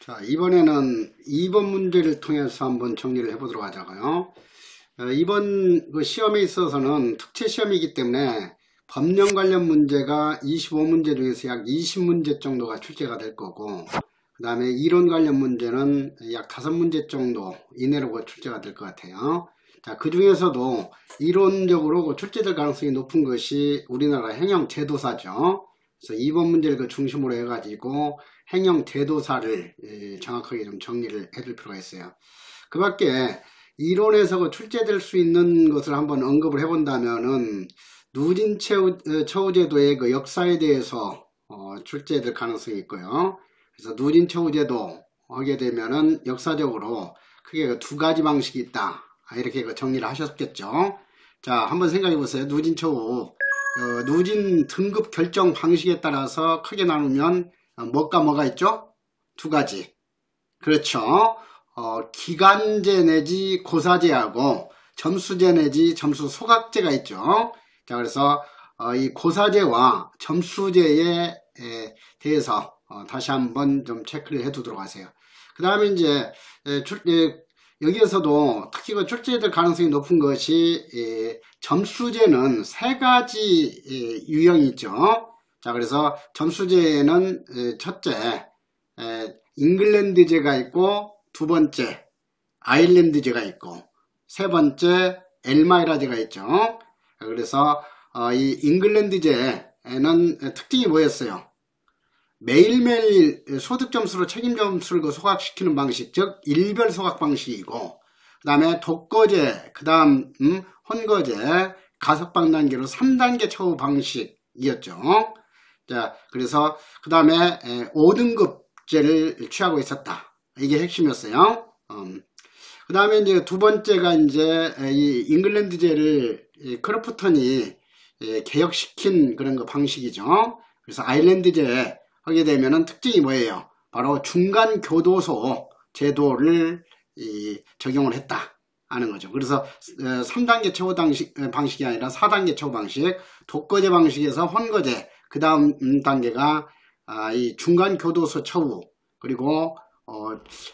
자, 이번에는 2번 문제를 통해서 한번 정리를 해보도록 하자고요. 이번 그 시험에 있어서는 특채 시험이기 때문에 법령 관련 문제가 25문제 중에서 약 20문제 정도가 출제가 될 거고, 그 다음에 이론 관련 문제는 약 5문제 정도 이내로 출제가 될 것 같아요. 자, 그 중에서도 이론적으로 출제될 가능성이 높은 것이 우리나라 행정제도사죠. 그래서 2번 문제를 중심으로 해가지고 행정제도사를 정확하게 좀 정리를 해줄 필요가 있어요. 그 밖에 이론에서 출제될 수 있는 것을 한번 언급을 해본다면은 누진처우제도의 그 역사에 대해서 출제될 가능성이 있고요. 그래서 누진처우제도 하게 되면은 역사적으로 크게 두 가지 방식이 있다. 이렇게 정리를 하셨겠죠. 자, 한번 생각해 보세요. 누진처우. 누진 등급 결정 방식에 따라서 크게 나누면 뭐가 있죠? 두 가지. 그렇죠. 기간제 내지 고사제하고 점수제 내지 점수 소각제가 있죠. 자, 그래서 이 고사제와 점수제에 대해서 다시 한번 좀 체크를 해 두도록 하세요. 그 다음에 이제 여기에서도 특히 출제될 가능성이 높은 것이 점수제는 세 가지 유형이 있죠. 자, 그래서 점수제는 첫째 잉글랜드제가 있고, 두 번째 아일랜드제가 있고, 세 번째 엘마이라제가 있죠. 그래서 이 잉글랜드제는 특징이 뭐였어요? 매일매일 소득점수로 책임점수를 소각시키는 방식, 즉 일별 소각 방식이고, 그 다음에 독거제, 그 다음 혼거제, 가석방 단계로 3단계 처우 방식이었죠. 자, 그래서 그 다음에 5등급제를 취하고 있었다. 이게 핵심이었어요. 그 다음에 이제 두 번째가 이제 이 잉글랜드제를 크로프턴이 개혁시킨 그런 거 방식이죠. 그래서 아일랜드제 하게 되면은 특징이 뭐예요? 바로 중간 교도소 제도를 적용을 했다 하는 거죠. 그래서 3단계 처우 방식이 아니라 4단계 처우 방식, 독거제 방식에서 혼거제, 그 다음 단계가 이 중간 교도소 처우, 그리고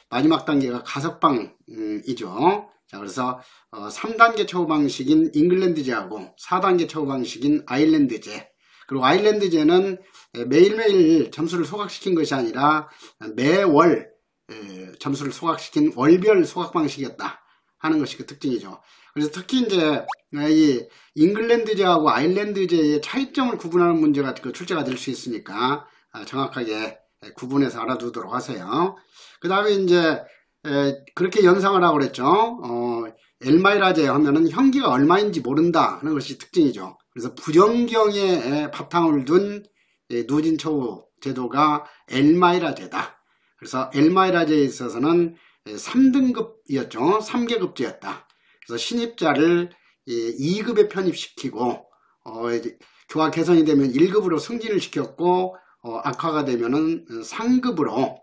마지막 단계가 가석방이죠. 자, 그래서 3단계 처우 방식인 잉글랜드제하고 4단계 처우 방식인 아일랜드제, 그리고 아일랜드제는 매일매일 점수를 소각시킨 것이 아니라 매월 점수를 소각시킨 월별 소각 방식이었다 하는 것이 그 특징이죠. 그래서 특히 이제 이 잉글랜드제하고 아일랜드제의 차이점을 구분하는 문제가 출제가 될 수 있으니까 정확하게 구분해서 알아두도록 하세요. 그 다음에 이제 그렇게 연상을 하고 그랬죠. 엘마이라제 하면은 형기가 얼마인지 모른다 하는 것이 특징이죠. 그래서 부정경에 바탕을 둔 누진처우 제도가 엘마이라제다. 그래서 엘마이라제에 있어서는 3등급이었죠. 3계급제였다. 그래서 신입자를 2급에 편입시키고 교화 개선이 되면 1급으로 승진을 시켰고, 악화가 되면은 상급으로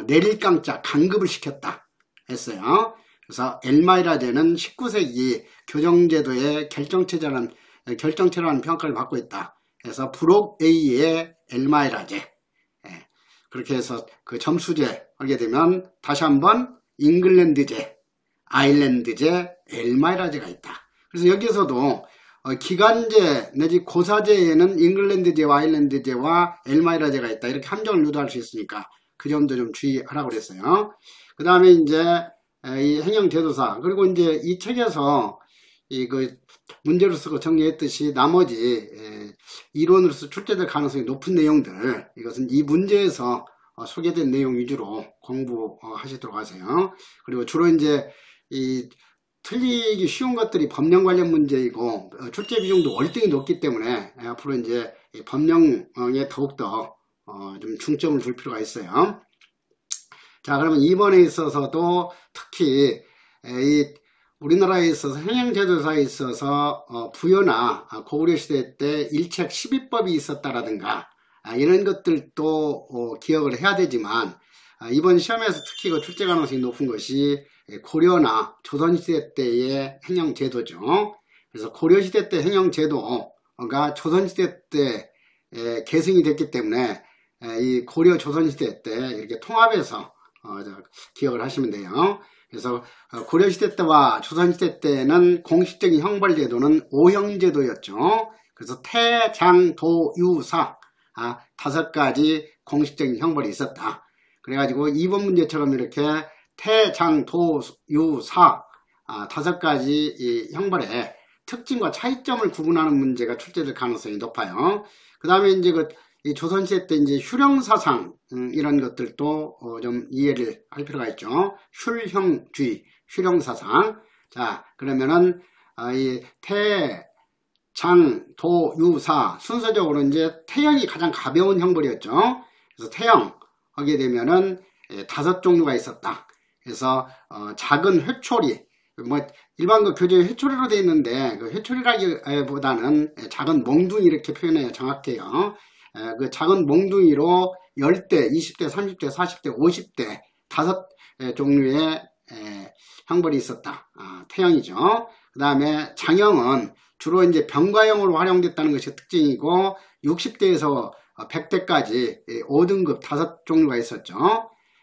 내릴강자 강급을 시켰다 했어요. 그래서 엘마이라제는 19세기 교정제도의 결정체라는 평가를 받고 있다. 그래서 브록 A의 엘마이라제. 그렇게 해서 그 점수제 하게 되면 다시 한번 잉글랜드제, 아일랜드제, 엘마이라제가 있다. 그래서 여기에서도 기간제 내지 고사제에는 잉글랜드제와 아일랜드제와 엘마이라제가 있다. 이렇게 함정을 유도할 수 있으니까 그 점도 좀 주의하라고 그랬어요. 그 다음에 이제 이 행정제도사, 그리고 이제 이 책에서 그 문제로 쓰고 정리했듯이 나머지 이론으로서 출제될 가능성이 높은 내용들, 이것은 이 문제에서 소개된 내용 위주로 공부하시도록 하세요. 그리고 주로 이제 이 틀리기 쉬운 것들이 법령 관련 문제이고 출제 비중도 월등히 높기 때문에 앞으로 이제 법령에 더욱더 좀 중점을 둘 필요가 있어요. 자, 그러면 이번에 있어서도 특히 이 우리나라에 있어서 행정제도사에 있어서 부여나 고구려시대 때 일책 12법이 있었다라든가 이런 것들도 기억을 해야 되지만, 이번 시험에서 특히 출제 가능성이 높은 것이 고려나 조선시대 때의 행정제도죠. 그래서 고려시대 때 행정제도가 조선시대 때 계승이 됐기 때문에 이 고려 조선시대 때 이렇게 통합해서 기억을 하시면 돼요. 그래서 고려시대 때와 조선시대 때는 공식적인 형벌제도는 오형제도였죠. 그래서 태, 장, 도, 유, 사 5가지 공식적인 형벌이 있었다. 그래가지고 2번 문제처럼 이렇게 태, 장, 도, 유, 사 5가지 이 형벌의 특징과 차이점을 구분하는 문제가 출제될 가능성이 높아요. 그 다음에 이제 이 조선시대 때 이제 휴령사상 이런 것들도 좀 이해를 할 필요가 있죠. 슐형주의, 휴령사상. 자, 그러면은 이 태, 장, 도, 유, 사 순서적으로 이제 태형이 가장 가벼운 형벌이었죠. 그래서 태형 하게 되면은 5종류가 있었다. 그래서 작은 회초리, 뭐 일반 교재에 회초리로 되어 있는데 그 회초리라기보다는 작은 몽둥이 이렇게 표현해야 정확해요. 그 작은 몽둥이로 10대, 20대, 30대, 40대, 50대 5종류의 형벌이 있었다. 태형이죠. 그 다음에 장형은 주로 이제 병가형으로 활용됐다는 것이 특징이고 60대에서 100대까지 5등급 5종류가 있었죠.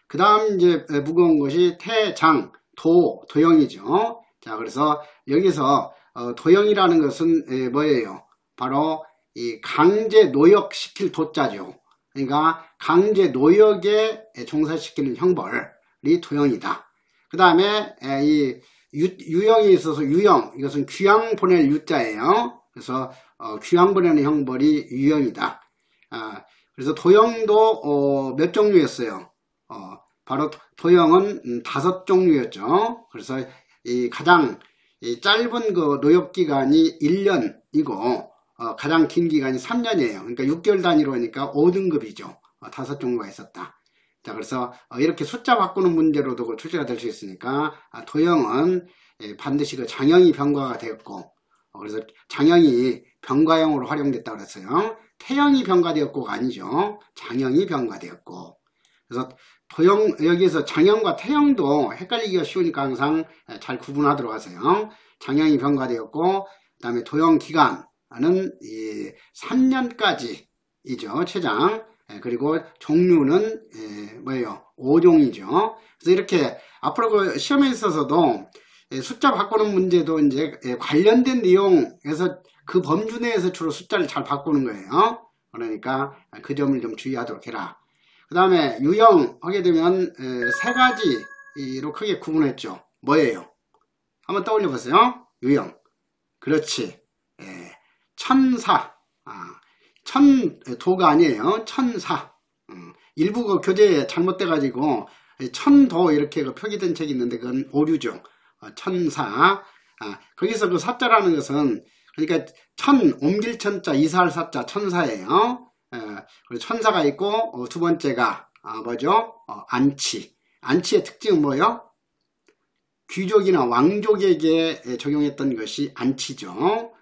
그 다음 이제 무거운 것이 태, 장, 도, 도형이죠. 자, 그래서 여기서 도형이라는 것은 뭐예요? 바로 이 강제 노역시킬 도자죠. 그러니까 강제 노역에 종사시키는 형벌이 도형이다. 그 다음에 이 유형에 있어서 유형, 이것은 귀양 보낼 유자예요. 그래서 귀양 보내는 형벌이 유형이다. 그래서 도형도 몇 종류였어요? 바로 도형은 5종류였죠. 그래서 이 가장 짧은 그 노역 기간이 1년이고 가장 긴 기간이 3년이에요. 그러니까 6개월 단위로 하니까 5등급이죠. 5종류가 있었다. 자, 그래서 이렇게 숫자 바꾸는 문제로도 출제가 될 수 있으니까 도형은 반드시 그 장형이 병가가 되었고, 그래서 장형이 병가형으로 활용됐다고 그랬어요. 태형이 병가되었고가 아니죠. 장형이 병가되었고. 그래서 도형, 여기에서 장형과 태형도 헷갈리기가 쉬우니까 항상 잘 구분하도록 하세요. 장형이 병가되었고, 그 다음에 도형 기간은 3년까지이죠. 최장. 그리고 종류는 뭐예요? 5종이죠. 그래서 이렇게 앞으로 그 시험에 있어서도 숫자 바꾸는 문제도 이제 관련된 내용에서 그 범주 내에서 주로 숫자를 잘 바꾸는 거예요. 그러니까 그 점을 좀 주의하도록 해라. 그 다음에 유형 하게 되면 3가지로 크게 구분했죠. 뭐예요? 한번 떠올려 보세요. 유형. 그렇지. 천사. 천도가 아니에요. 천사. 일부 그 교재에 잘못돼 가지고 천도 이렇게 표기된 책이 있는데 그건 오류죠. 천사. 거기서 그 사자라는 것은 그러니까 옮길 천자 이사할 사자 천사예요. 그리고 천사가 있고 두 번째가 뭐죠? 안치. 안치의 특징은 뭐예요? 귀족이나 왕족에게 적용했던 것이 안치죠.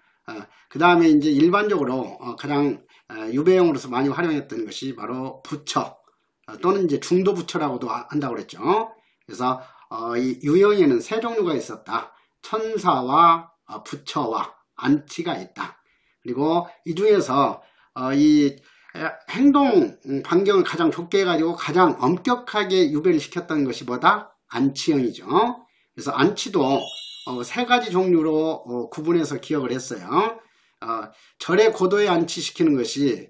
그 다음에 이제 일반적으로 가장 유배용으로서 많이 활용했던 것이 바로 부처 또는 이제 중도 부처라고도 한다고 그랬죠. 그래서 이 유형에는 3종류가 있었다. 천사와 부처와 안치가 있다. 그리고 이 중에서 이 행동 반경을 가장 좁게 해가지고 가장 엄격하게 유배를 시켰던 것이 뭐다? 안치형이죠. 그래서 안치도 3가지 종류로 구분해서 기억을 했어요. 절의 고도에 안치시키는 것이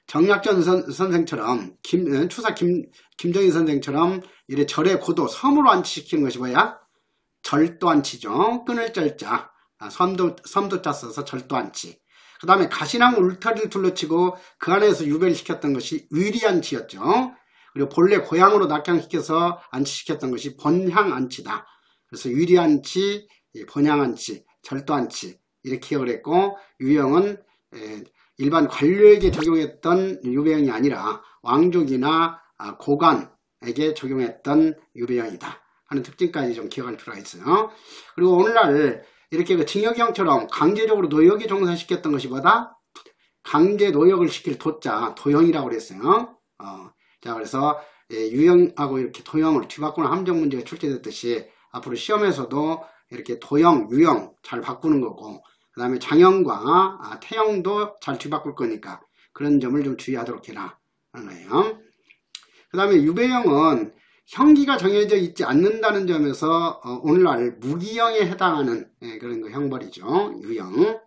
정약전 선생처럼 추사 김정희 선생처럼 이래 절의 고도 섬으로 안치시키는 것이 뭐야? 절도 안치죠. 끊을 절자 섬도자 써서 절도 안치. 그 다음에 가시나무 울타리를 둘러치고 그 안에서 유배를 시켰던 것이 위리안치였죠. 그리고 본래 고향으로 낙향시켜서 안치시켰던 것이 본향안치다. 그래서 위리안치, 본향안치, 절도안치 이렇게 기억을 했고 유형은 일반 관료에게 적용했던 유배형이 아니라 왕족이나 고관에게 적용했던 유배형이다 하는 특징까지 좀 기억할 필요가 있어요. 그리고 오늘날 이렇게 그 징역형처럼 강제적으로 노역에 종사시켰던 것이 뭐다? 강제 노역을 시킬 도자, 도형이라고 그랬어요. 자, 그래서 유형하고 이렇게 도형을 뒤바꾸는 함정 문제가 출제됐듯이 앞으로 시험에서도 이렇게 도형, 유형 잘 바꾸는 거고, 그 다음에 장형과 태형도 잘 뒤바꿀 거니까 그런 점을 좀 주의하도록 해라 하는 거예요. 그 다음에 유배형은 형기가 정해져 있지 않는다는 점에서 오늘날 무기형에 해당하는 그런 그 형벌이죠. 유형.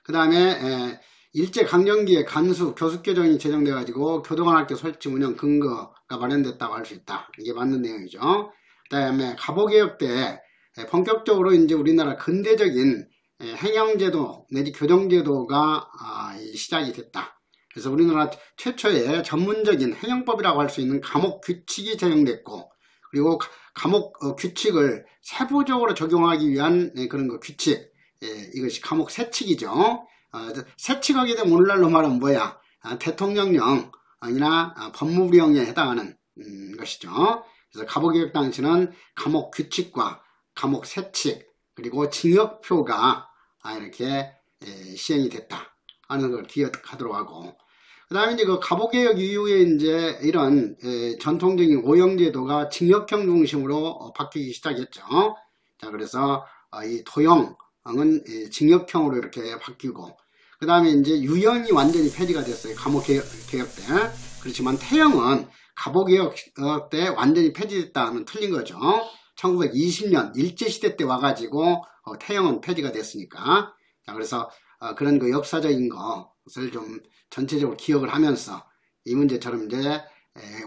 그 다음에 일제강점기에 간수, 교습규정이 제정돼 가지고 교도관학교 설치 운영 근거가 마련됐다고 할 수 있다. 이게 맞는 내용이죠. 그 다음에 갑오개혁 때 본격적으로 이제 우리나라 근대적인 행영제도 내지 교정제도가 시작이 됐다. 그래서 우리나라 최초의 전문적인 행영법이라고 할 수 있는 감옥규칙이 제정됐고, 그리고 감옥규칙을 세부적으로 적용하기 위한 그런 거 규칙, 이것이 감옥세칙이죠. 세칙하게 되면 오늘날로 말하면 뭐야? 대통령령이나 법무부령에 해당하는 것이죠. 그래서 갑오개혁 당시는 감옥규칙과 감옥세칙 그리고 징역표가 이렇게 시행이 됐다 하는 걸 기억하도록 하고, 그 다음에 이제 그 갑오개혁 이후에 이제 이런 전통적인 오형제도가 징역형 중심으로 바뀌기 시작했죠. 자, 그래서 이 도형은 징역형으로 이렇게 바뀌고, 그 다음에 이제 유형이 완전히 폐지가 됐어요. 감옥개혁 때. 그렇지만 태형은 갑오개혁 때 완전히 폐지됐다 하면 틀린 거죠. 1920년 일제시대 때 와가지고 태형은 폐지가 됐으니까. 자, 그래서 그런 그 역사적인 것을 좀 전체적으로 기억을 하면서 이 문제처럼 이제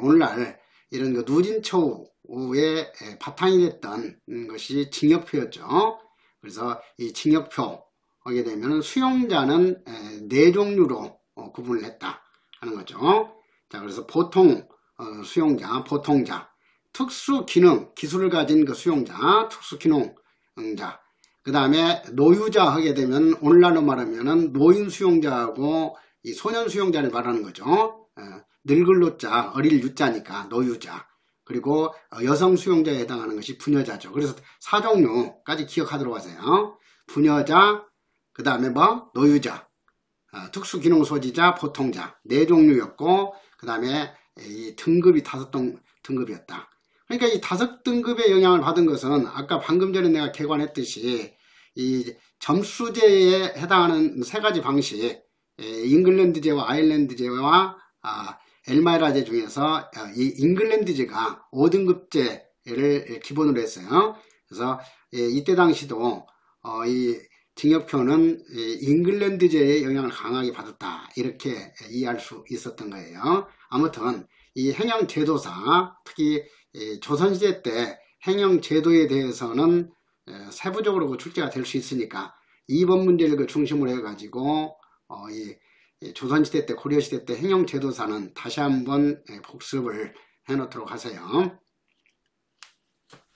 오늘날 이런 그 누진처우의 바탕이 됐던 것이 징역표였죠. 그래서 이 징역표 하게 되면 수용자는 네 종류로 구분을 했다 하는 거죠. 자, 그래서 보통 수용자, 보통자, 특수 기능, 기술을 가진 그 수용자, 특수 기능자, 그 다음에 노유자 하게 되면 오늘날로 말하면은 노인 수용자하고 이 소년 수용자를 말하는 거죠. 늙을 노자, 어릴 유자니까 노유자. 그리고 여성 수용자에 해당하는 것이 부녀자죠. 그래서 4종류까지 기억하도록 하세요. 부녀자, 그 다음에 뭐 노유자, 특수 기능 소지자, 보통자 4종류였고, 그 다음에 이 등급이 5등급이었다. 그러니까 이 5등급의 영향을 받은 것은 아까 방금 전에 내가 개관했듯이 이 점수제에 해당하는 3가지 방식, 잉글랜드제와 아일랜드제와 엘마이라제 중에서 이 잉글랜드제가 5등급제를 기본으로 했어요. 그래서 이때 당시도 이 징역표는 잉글랜드제의 영향을 강하게 받았다 이렇게 이해할 수 있었던 거예요. 아무튼 이 행영제도사, 특히 조선시대 때 행영제도에 대해서는 세부적으로 출제가 될 수 있으니까 이번 문제를 중심으로 해가지고 이 조선시대 때 고려시대 때 행영제도사는 다시 한번 복습을 해놓도록 하세요.